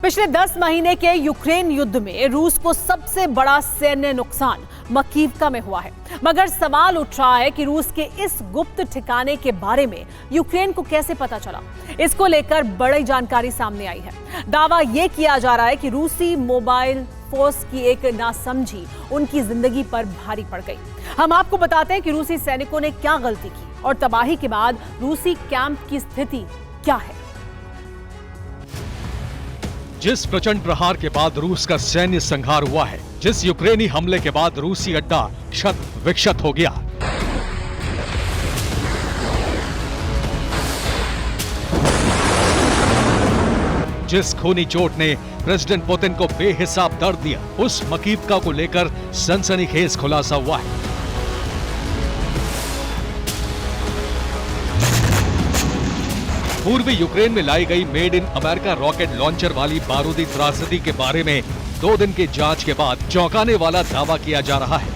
पिछले 10 महीने के यूक्रेन युद्ध में रूस को सबसे बड़ा सैन्य नुकसान मकीवका में हुआ है। मगर सवाल उठ रहा है कि रूस के इस गुप्त ठिकाने के बारे में यूक्रेन को कैसे पता चला। इसको लेकर बड़ी जानकारी सामने आई है। दावा यह किया जा रहा है कि रूसी मोबाइल फोर्स की एक नासमझी उनकी जिंदगी पर भारी पड़ गई। हम आपको बताते हैं कि रूसी सैनिकों ने क्या गलती की और तबाही के बाद रूसी कैंप की स्थिति क्या है। जिस प्रचंड प्रहार के बाद रूस का सैन्य संहार हुआ है, जिस यूक्रेनी हमले के बाद रूसी अड्डा क्षत विक्षत हो गया, जिस खूनी चोट ने प्रेसिडेंट पुतिन को बेहिसाब दर्द दिया, उस मकीवका को लेकर सनसनीखेज खुलासा हुआ है। पूर्वी यूक्रेन में लाई गई made in America rocket launcher वाली बारूदी त्रासदी के बारे में 2 दिन की जांच के बाद चौंकाने वाला दावा किया जा रहा है।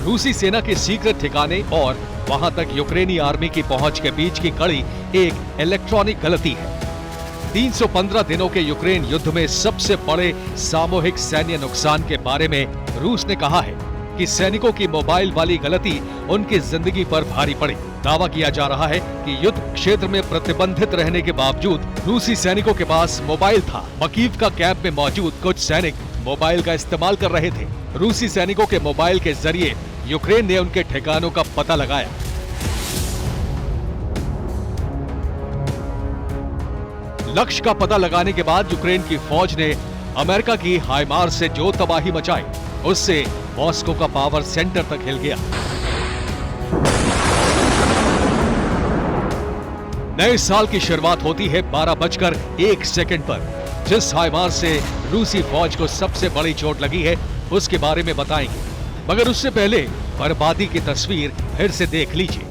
रूसी सेना के सीक्रेट ठिकाने और वहां तक यूक्रेनी आर्मी की पहुंच के बीच की कड़ी एक इलेक्ट्रॉनिक गलती है। 315 दिनों के यूक्रेन युद्ध में सबसे बड़े सामूहिक सैन्य नुकसान के बारे में रूस ने कहा है कि सैनिकों की मोबाइल वाली गलती उनकी जिंदगी पर भारी पड़ी। दावा किया जा रहा है कि युद्ध क्षेत्र में प्रतिबंधित रहने के बावजूद रूसी सैनिकों के पास मोबाइल था। मकीवका कैंप में मौजूद कुछ सैनिक मोबाइल का इस्तेमाल कर रहे थे। रूसी सैनिकों के मोबाइल के जरिए यूक्रेन ने उनके ठिकानों का पता लगाया। लक्ष्य का पता लगाने के बाद यूक्रेन की फौज ने अमेरिका की हाइमार्स से जो तबाही मचाई, उससे मॉस्को का पावर सेंटर तक हिल गया। नए साल की शुरुआत होती है 12:01 पर। जिस हाइमार्स से रूसी फौज को सबसे बड़ी चोट लगी है उसके बारे में बताएंगे, मगर उससे पहले बर्बादी की तस्वीर फिर से देख लीजिए।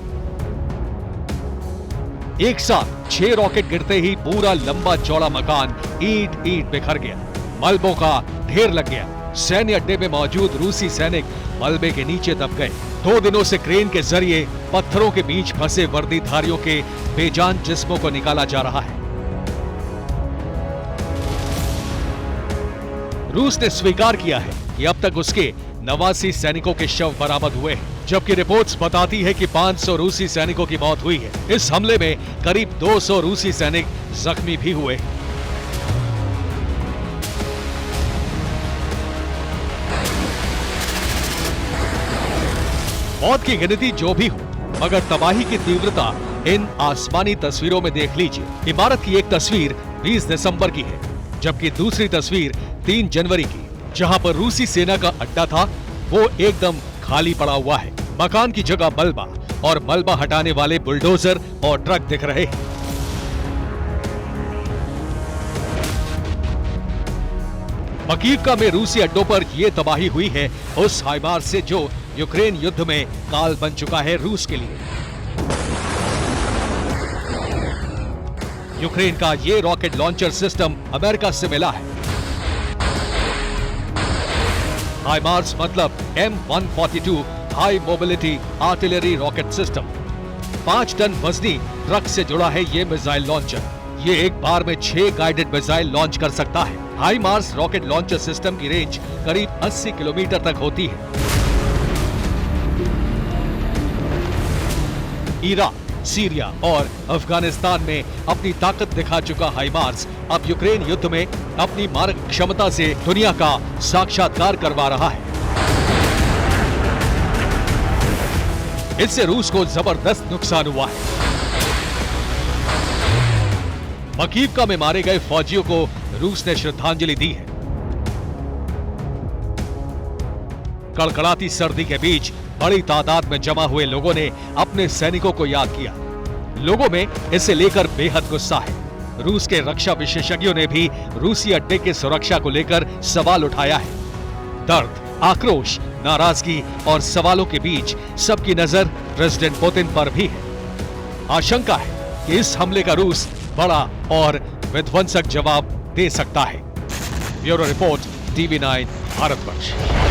एक साथ 6 रॉकेट गिरते ही पूरा लंबा चौड़ा मकान ईंट ईंट बिखर गया, मलबों का ढेर लग गया। सैन्य अड्डे में मौजूद रूसी सैनिक मलबे के नीचे दब गए। 2 दिनों से क्रेन के जरिए पत्थरों के बीच फंसे वर्दीधारियों के बेजान जिस्मों को निकाला जा रहा है। रूस ने स्वीकार किया है कि अब तक उसके 89 सैनिकों के शव बरामद हुए हैं, जबकि रिपोर्ट्स बताती है कि 500 रूसी सैनिकों की मौत हुई है। इस हमले में करीब 200 रूसी सैनिक जख्मी भी हुए। मौत की गिनती जो भी हो, मगर तबाही की तीव्रता इन आसमानी तस्वीरों में देख लीजिए। इमारत की एक तस्वीर 20 दिसंबर की है, जबकि दूसरी तस्वीर 3 जनवरी की। जहां पर रूसी सेना का अड्डा था वो एकदम खाली पड़ा हुआ है। मकान की जगह मलबा और मलबा हटाने वाले बुलडोजर और ट्रक दिख रहे हैं। मकीवका में रूसी अड्डों पर यह तबाही हुई है उस हाइमार्स से जो यूक्रेन युद्ध में काल बन चुका है रूस के लिए। यूक्रेन का ये रॉकेट लॉन्चर सिस्टम अमेरिका से मिला है। हाइमार्स मतलब M142 high mobility artillery rocket system. 5 ton वजनी ट्रक से जुड़ा है ये मिसाइल लॉन्चर। ये एक बार में 6 गाइडेड मिसाइल लॉन्च कर सकता है। हाइमार्स रॉकेट लॉन्चर सिस्टम की रेंज करीब 80 किलोमीटर तक होती है। इराक, सीरिया और अफगानिस्तान में अपनी ताकत दिखा चुका हाइमार्स अब यूक्रेन युद्ध में अपनी मारक क्षमता से दुनिया का साक्षात्कार करवा रहा है। इससे रूस को जबरदस्त नुकसान हुआ है। मकीवका में मारे गए फौजियों को रूस ने श्रद्धांजलि दी है। कड़कड़ाती सर्दी के बीच बड़ी तादाद में जमा हुए लोगों ने अपने सैनिकों को याद किया। लोगों में इसे लेकर बेहद गुस्सा है। रूस के रक्षा विशेषज्ञों ने भी रूसी अड्डे की सुरक्षा को लेकर सवाल उठाया है। दर्द, आक्रोश, नाराजगी और सवालों के बीच सबकी नजर प्रेसिडेंट पुतिन पर भी है। आशंका है कि इस हमले का रूस बड़ा और विध्वंसक जवाब दे सकता है। Bureau report, TV9 Bharatvarsh.